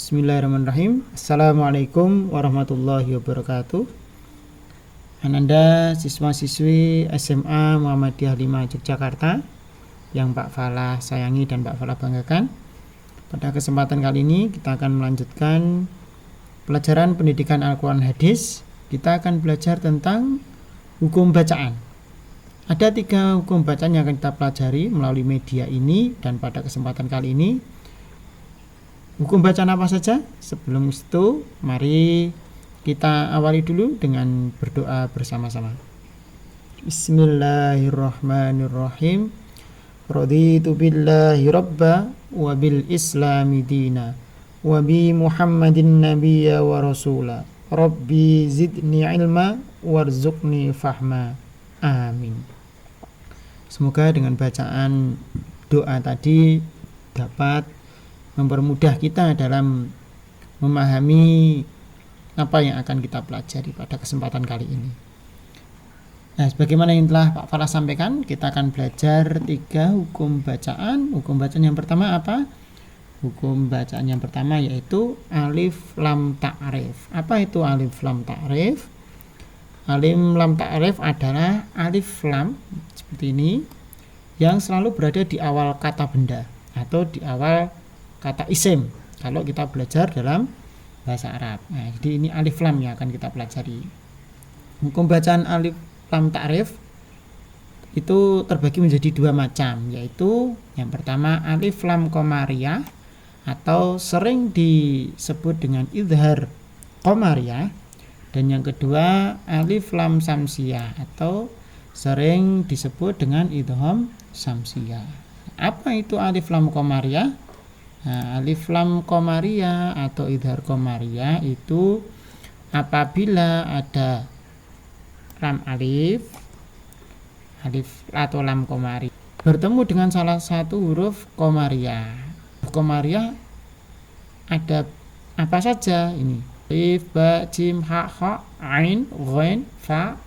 Bismillahirrahmanirrahim. Assalamualaikum warahmatullahi wabarakatuh. Ananda siswa-siswi SMA Muhammadiyah 5 Yogyakarta yang Pak Falah sayangi dan Pak Falah banggakan. Pada kesempatan kali ini kita akan melanjutkan pelajaran pendidikan Al-Quran Hadis. Kita akan belajar tentang hukum bacaan. Ada 3 hukum bacaan yang akan kita pelajari melalui media ini, dan pada kesempatan kali ini hukum bacaan apa saja? Sebelum itu, mari kita awali dulu dengan berdoa bersama-sama. Bismillahirrahmanirrahim. Raditu billahi rabba wa bil islami dina wa bi Muhammadin nabiyya wa rasula. Rabbi zidni ilma warzuqni fahma. Amin. Semoga dengan bacaan doa tadi dapat mempermudah kita dalam memahami apa yang akan kita pelajari pada kesempatan kali ini. Nah, sebagaimana yang telah Pak Falah sampaikan, kita akan belajar 3 hukum bacaan. Hukum bacaan yang pertama apa? Hukum bacaan yang pertama yaitu alif lam ta'rif. Apa itu alif lam ta'rif? Alif lam ta'rif adalah alif lam seperti ini yang selalu berada di awal kata benda atau di awal kata isim kalau kita belajar dalam bahasa Arab. Nah, jadi ini alif lam yang akan kita pelajari. Hukum bacaan alif lam ta'rif itu terbagi menjadi 2 macam, yaitu yang pertama alif lam qamariyah atau sering disebut dengan idhar qamariyah, dan yang kedua alif lam samsiyah atau sering disebut dengan idgham samsiyah. Apa itu alif lam qamariyah? Nah, alif lam qamariyah atau idhar qamariyah itu apabila ada lam alif atau lam qamariyah bertemu dengan salah satu huruf qamariyah. Qamariyah ada apa saja ini? Alif, ba, jim, ha, kha, ain, ghain, fa,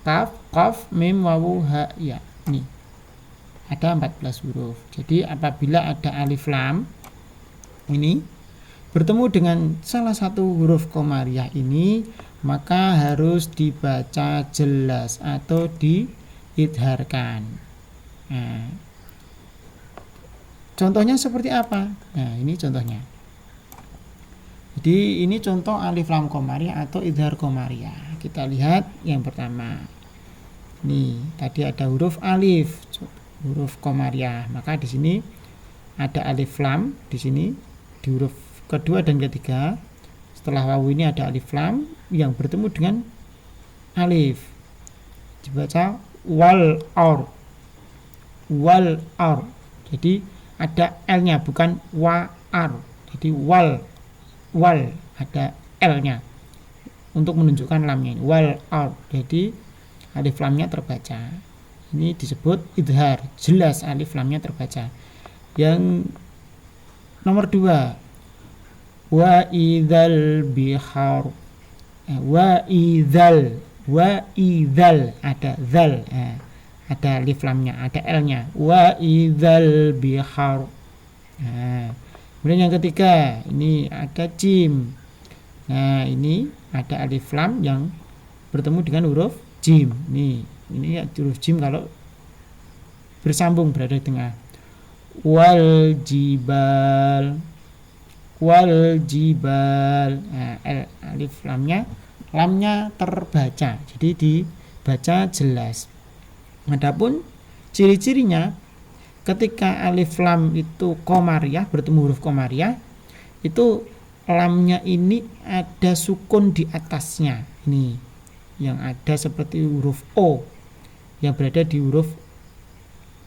kaf, qaf, mim, wawu, ha, ya. Nih. Ada 14 huruf. Jadi apabila ada alif lam ini bertemu dengan salah satu huruf qamariyah ini, maka harus dibaca jelas atau diidharkan. Nah, contohnya seperti apa? Nah, ini contohnya. Jadi ini contoh alif lam qamariyah atau idhar qamariyah. Kita lihat yang pertama. Nih, tadi ada huruf alif, huruf qamariyah. Maka di sini ada alif lam di sini di huruf kedua dan ketiga. Setelah wawu ini ada alif lam yang bertemu dengan alif. Dibaca wal ar. Wal ar. Jadi ada L-nya bukan wa ar. Jadi wal ada L-nya untuk menunjukkan lamnya ini. Wal ar. Jadi alif lamnya terbaca. Ini disebut idhar, jelas alif lamnya terbaca. Yang nomor 2, wa idzal bihar. Wa idzal ada zal, ada alif lamnya, ada L-nya. Wa idzal bihar. Kemudian yang ketiga, ini ada jim. Nah, ini ada alif lam yang bertemu dengan huruf jim. Ini huruf jim kalau bersambung berada di tengah. Wal jibal. Nah, alif lamnya terbaca, jadi dibaca jelas. Adapun ciri-cirinya, ketika alif lam itu qamariyah, bertemu huruf qamariyah, itu lamnya ini ada sukun di atasnya. Ini yang ada seperti huruf O yang berada di huruf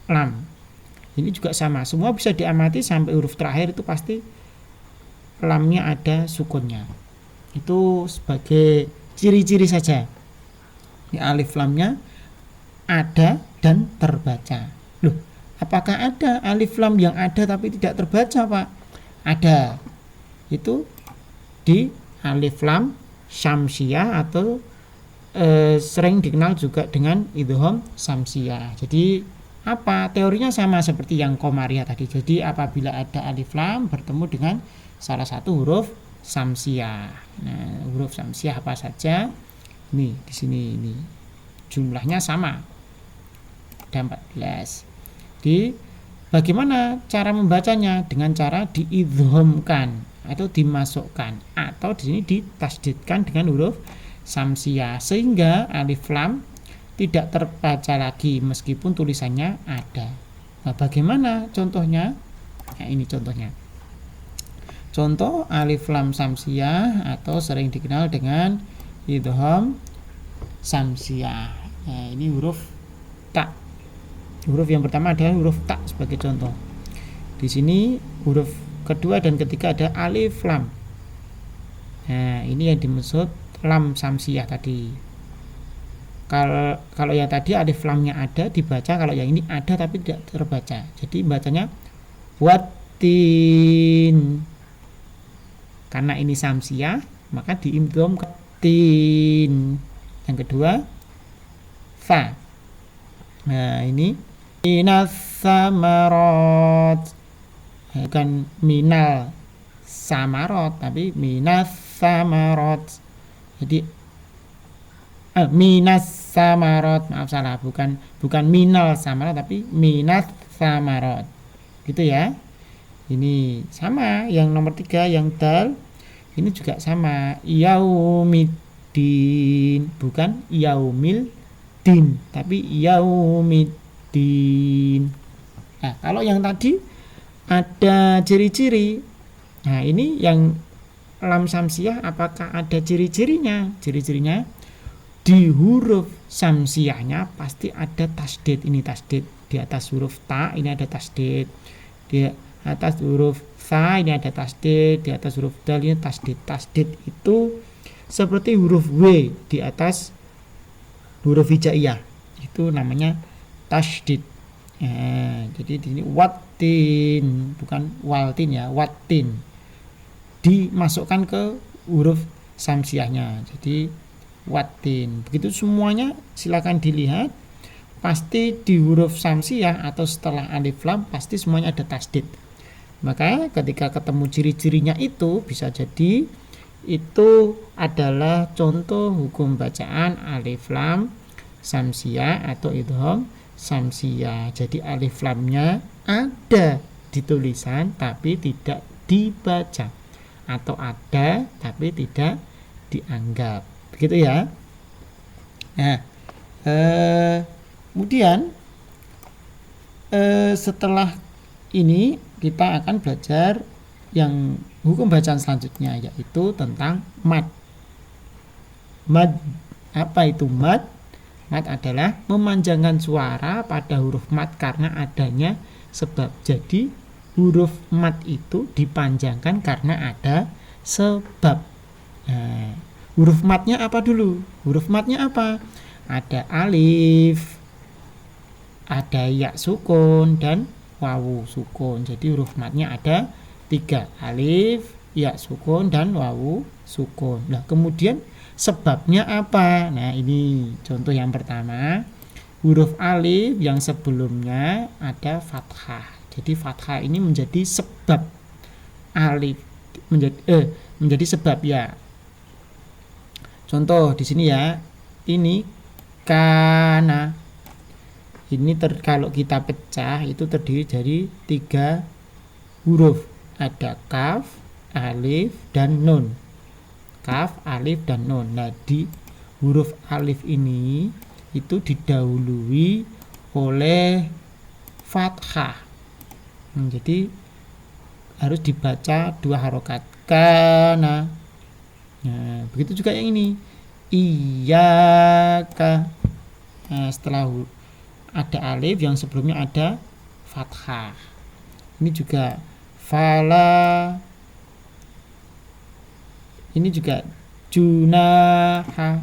lam. Ini juga sama, semua bisa diamati sampai huruf terakhir itu pasti lamnya ada sukunnya. Itu sebagai ciri-ciri saja. Ini alif lamnya ada dan terbaca. Loh, apakah ada alif lam yang ada tapi tidak terbaca, Pak? Ada. Itu di alif lam syamsiyah atau sering dikenal juga dengan idgham samsiyah. Jadi apa? Teorinya sama seperti yang qamariyah tadi. Jadi apabila ada alif lam bertemu dengan salah satu huruf samsiah. Nah, huruf samsiah apa saja? Nih, di sini ini. Jumlahnya sama. Ada 14. Bagaimana cara membacanya? Dengan cara diidghamkan atau dimasukkan, atau di sini ditasdidkan dengan huruf samsiah, sehingga alif lam tidak terbaca lagi meskipun tulisannya ada. Nah, bagaimana contohnya? Nah, ini contohnya. Contoh alif lam samsiah atau sering dikenal dengan idgham samsiah. Nah, ini huruf ta. Huruf yang pertama adalah huruf ta sebagai contoh. Di sini huruf kedua dan ketiga ada alif lam. Nah, ini yang dimaksud lam samsiah tadi. Kalau yang tadi alif lamnya ada dibaca, kalau yang ini ada tapi tidak terbaca. Jadi bacanya watin. Karena ini samsiah, maka diidgham ke tin. Yang kedua fa. Nah, ini minas samarot. Bukan minal samarot tapi minas samarot. Jadi minas samarot, maaf salah, bukan minal samarot tapi minas samarot, gitu ya. Ini sama yang nomor 3 yang dal, ini juga sama, yaumiddin, bukan yaumil din tapi yaumiddin. Nah, kalau yang tadi ada ciri-ciri. Nah, ini yang lam samsiah apakah ada ciri-cirinya? Ciri-cirinya di huruf samsiahnya pasti ada tasdid. Ini tasdid. Di atas huruf ta ini ada tasdid. Di atas huruf sa ini ada tasdid. Di atas huruf dal ini tasdid. Tasdid itu seperti huruf W di atas huruf hijaiyah. Itu namanya tasdid. Jadi di sini watin, bukan waltin ya, watin. Dimasukkan ke huruf samsiahnya. Jadi watin. Begitu semuanya silakan dilihat. Pasti di huruf samsiah atau setelah alif lam pasti semuanya ada tasdid. Maka ketika ketemu ciri-cirinya itu bisa jadi itu adalah contoh hukum bacaan alif lam samsiah atau idgham samsiah. Jadi alif lamnya ada di tulisan tapi tidak dibaca, atau ada tapi tidak dianggap, begitu ya. Nah, kemudian setelah ini kita akan belajar yang hukum bacaan selanjutnya, yaitu tentang mad. Mad, apa itu mad? Mad adalah memanjangkan suara pada huruf mad karena adanya sebab. Jadi huruf mad itu dipanjangkan karena ada sebab. Nah, huruf madnya apa dulu? Huruf madnya apa? Ada alif, ada ya sukun, dan wawu sukun. Jadi huruf madnya ada 3, alif, ya sukun, dan wawu sukun. Nah, kemudian sebabnya apa? Nah, ini contoh yang pertama, huruf alif yang sebelumnya ada fathah. Jadi fathah ini menjadi sebab alif menjadi sebab ya. Contoh di sini ya, ini kana. Ini kalau kita pecah itu terdiri dari 3 huruf. Ada kaf, alif, dan nun. Kaf, alif, dan nun. Nah, di huruf alif ini itu didahului oleh fathah. Jadi harus dibaca 2 harokat. Kana. Nah, begitu juga yang ini. Iyyaka. Nah, setelah ada alif yang sebelumnya ada fathah. Ini juga fala. Ini juga junaha.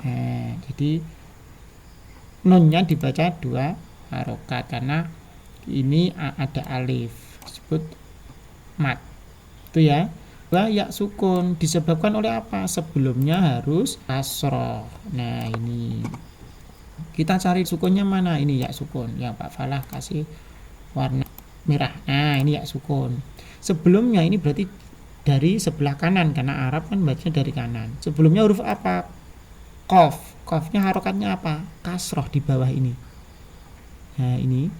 Nah, jadi nunnya dibaca 2 harokat karena ini ada alif, disebut mat. Itu ya. Ya sukun disebabkan oleh apa? Sebelumnya harus kasroh. Nah, ini kita cari sukunnya mana? Ini ya sukun. Yang Pak Falah kasih warna merah. Nah, ini ya sukun. Sebelumnya ini berarti dari sebelah kanan, karena Arab kan bacanya dari kanan. Sebelumnya huruf apa? Qaf. Qafnya harokatnya apa? Kasroh di bawah ini. Nah ini,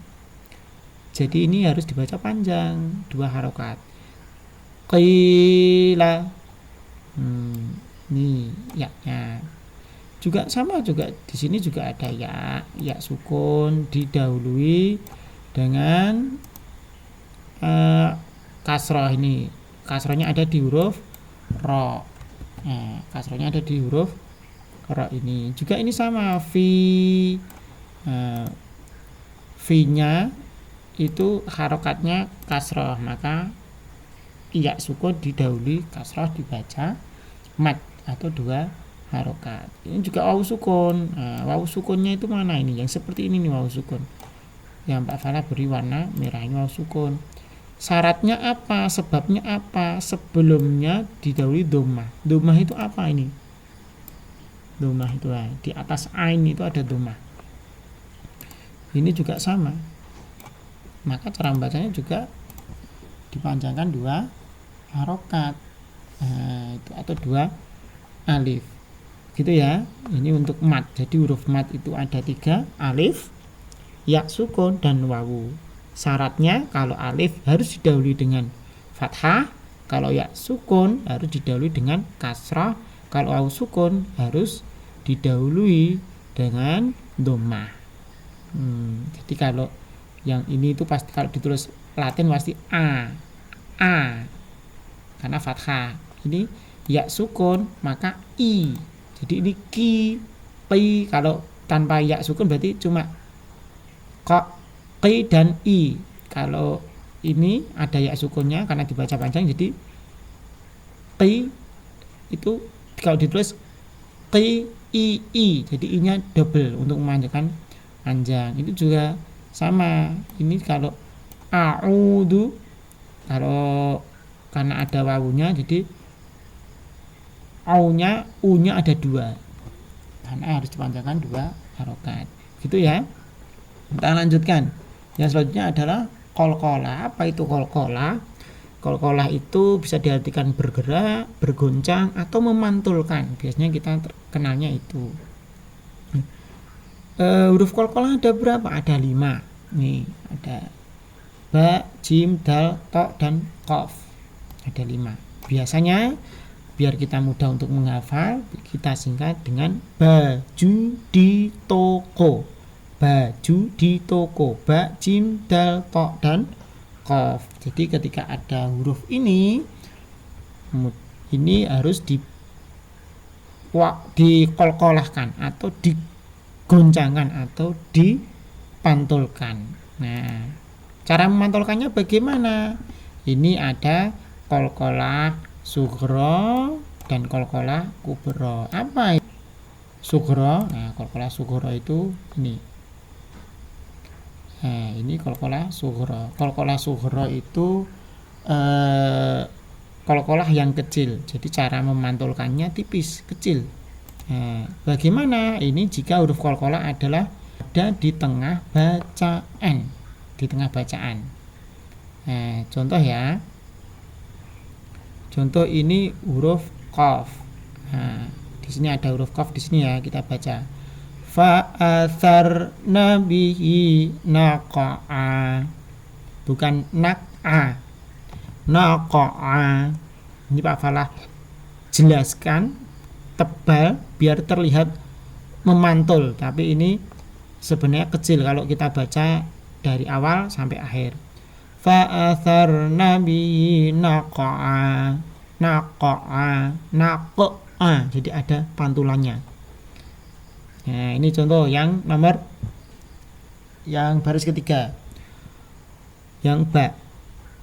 jadi ini harus dibaca panjang, 2 harokat. Qila. Ini ya-nya. Juga sama, juga di sini juga ada ya sukun didahului dengan kasroh ini. Kasrohnya ada di huruf ro. Kasrohnya ada di huruf ro ini. Juga ini sama, V-nya itu harokatnya kasroh, maka ya sukun didahului kasroh dibaca mat atau 2 harokat. Ini juga wawu sukun. Wawu sukunnya itu mana ini? Yang seperti ini nih wawu sukun. Yang Pak Fala beri warna merah ini wawu sukun. Syaratnya apa? Sebabnya apa? Sebelumnya didahului dhammah. Dhammah itu apa ini? Dhammah itu di atas ain itu ada dhammah. Ini juga sama. Maka cara membacanya juga dipanjangkan 2 harokat. Itu atau 2 alif. Gitu ya. Ini untuk mat. Jadi huruf mat itu ada 3, alif, ya sukun dan wawu. Syaratnya kalau alif harus didahului dengan fathah, kalau ya sukun harus didahului dengan kasrah, kalau wawu sukun harus didahului dengan dhammah. Jadi kalau yang ini itu pasti kalau ditulis Latin pasti a karena fathah. Ini ya sukun maka i. Jadi ini ki, pi. Kalau tanpa ya sukun berarti cuma kok, qi dan i. Kalau ini ada ya sukunnya karena dibaca panjang, jadi qi itu kalau ditulis qi i, jadi i-nya double untuk memanjangkan panjang. Itu juga sama. Ini kalau a'udhu, kalau karena ada wawunya jadi u-nya ada 2 karena harus dipanjangkan 2 harokat. Gitu ya. Kita lanjutkan. Yang selanjutnya adalah qalqalah. Apa itu qalqalah? Qalqalah itu bisa diartikan bergerak, bergoncang, atau memantulkan. Biasanya kita kenalnya itu. Huruf qalqalah ada berapa? Ada 5. Nih, ada ba, jim, dal, to, dan qaf. Ada 5. Biasanya biar kita mudah untuk menghafal, kita singkat dengan baju di toko. Baju di toko. Ba, jim, dal, to, dan qaf. Jadi ketika ada huruf ini harus dikolkolahkan atau digoncangkan atau dipantulkan. Nah, cara memantulkannya bagaimana? Ini ada qalqalah sughra dan qalqalah kubra. Apa itu sughra? Nah, qalqalah sughra itu ini. Nah, ini qalqalah sughra. Qalqalah sughra itu qalqalah yang kecil. Jadi cara memantulkannya tipis, kecil. Nah, bagaimana? Ini jika huruf qalqalah adalah ada di tengah bacaan. Di tengah bacaan. Nah, contoh ya. Contoh ini huruf qaf. Nah, di sini ada huruf qaf di sini ya, kita baca. Fa'atharna bihi naqa'a. Bukan naq'a. Naqa'a. Ini Pak Falah jelaskan tebal biar terlihat memantul, tapi ini sebenarnya kecil kalau kita baca dari awal sampai akhir. Fa'atharna bihi naqa'a. Naqa'a, naqa'a. Jadi ada pantulannya. Nah, ini contoh yang nomor yang baris ketiga. Yang ba.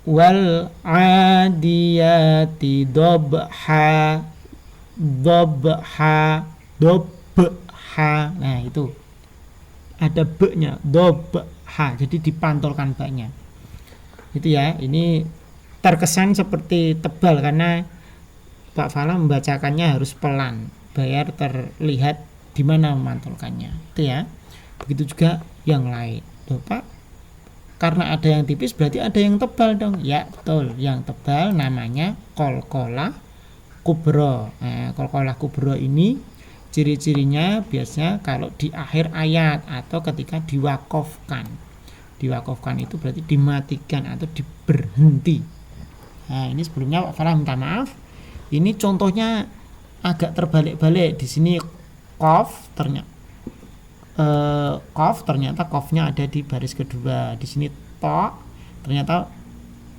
Wal adiyati dobha. Dobha, dobha. Nah, itu ada be-nya, dobha. Jadi dipantulkan ba-nya. Itu ya, ini terkesan seperti tebal karena Pak Fala membacakannya harus pelan biar terlihat di mana memantulkannya. Itu ya. Begitu juga yang lain. Tuh, Pak, karena ada yang tipis berarti ada yang tebal dong. Ya betul, yang tebal namanya qalqalah kubra. Nah, qalqalah kubra ini ciri-cirinya biasanya kalau di akhir ayat atau ketika diwakofkan. Diwakofkan itu berarti dimatikan atau diberhenti. Nah, ini sebelumnya Pak Falah minta maaf. Ini contohnya agak terbalik-balik. Di sini qaf ternyata qafnya ada di baris kedua. Di sini to ternyata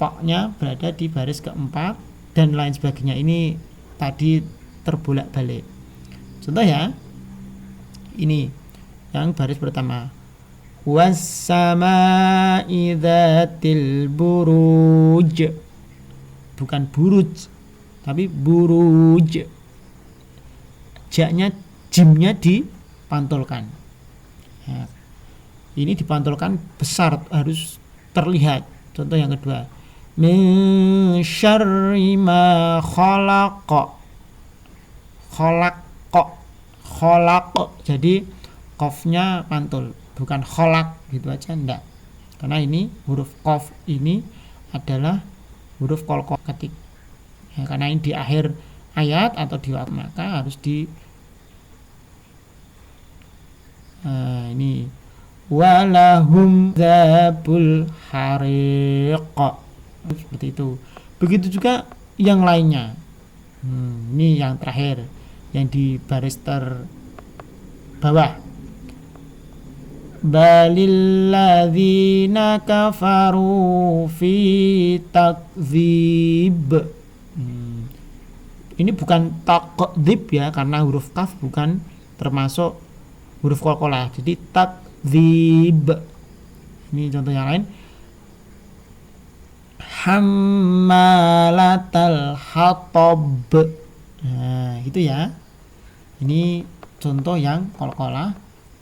to-nya berada di baris keempat dan lain sebagainya. Ini tadi terbolak-balik. Contoh ya. Ini yang baris pertama. Was-sama'i dzatil buruj. Bukan buruj, tapi buruj. Jaknya, jimnya dipantulkan. Nah, ini dipantulkan besar, harus terlihat. Contoh yang kedua. Min syarri ma khalaqa. Khalaqa. Jadi qafnya pantul, bukan khalaq gitu aja, enggak. Karena ini huruf qaf ini adalah huruf qalqalah ketik. Ya, karena ini di akhir ayat atau di waktu, maka harus di ini walahum dzabul hariq. Seperti itu. Begitu juga yang lainnya. Ini yang terakhir yang di baris terbawah. Balilladzina kafaru fi takdzib. Ini bukan takdzib ya, karena huruf kaf bukan termasuk huruf qalqalah. Jadi takdzib. Ini contoh yang lain. Hammalatal hatab. Nah, itu ya. Ini contoh yang qalqalah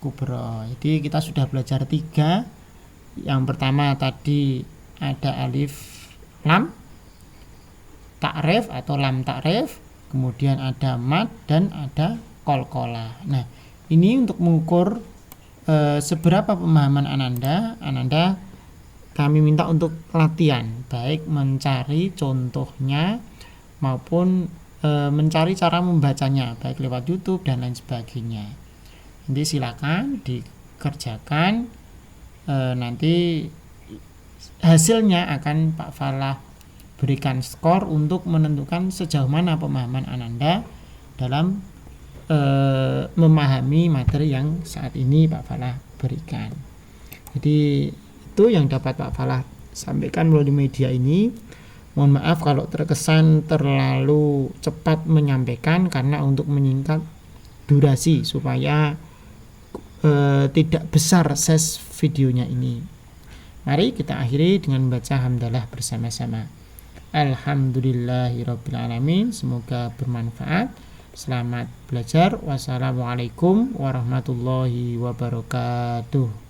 kubra. Jadi kita sudah belajar 3. Yang pertama tadi ada alif lam ta'rif atau lam ta'rif, kemudian ada mad dan ada qalqalah. Nah, ini untuk mengukur seberapa pemahaman Ananda kami minta untuk latihan, baik mencari contohnya maupun mencari cara membacanya, baik lewat YouTube dan lain sebagainya. Nanti silakan dikerjakan, nanti hasilnya akan Pak Falah berikan skor untuk menentukan sejauh mana pemahaman Ananda dalam memahami materi yang saat ini Pak Falah berikan. Jadi itu yang dapat Pak Falah sampaikan melalui media ini. Mohon maaf kalau terkesan terlalu cepat menyampaikan, karena untuk menyingkat durasi supaya tidak besar size videonya ini. Mari kita akhiri dengan membaca hamdalah bersama-sama. Alhamdulillahirabbil alamin. Semoga bermanfaat. Selamat belajar. Wassalamualaikum warahmatullahi wabarakatuh.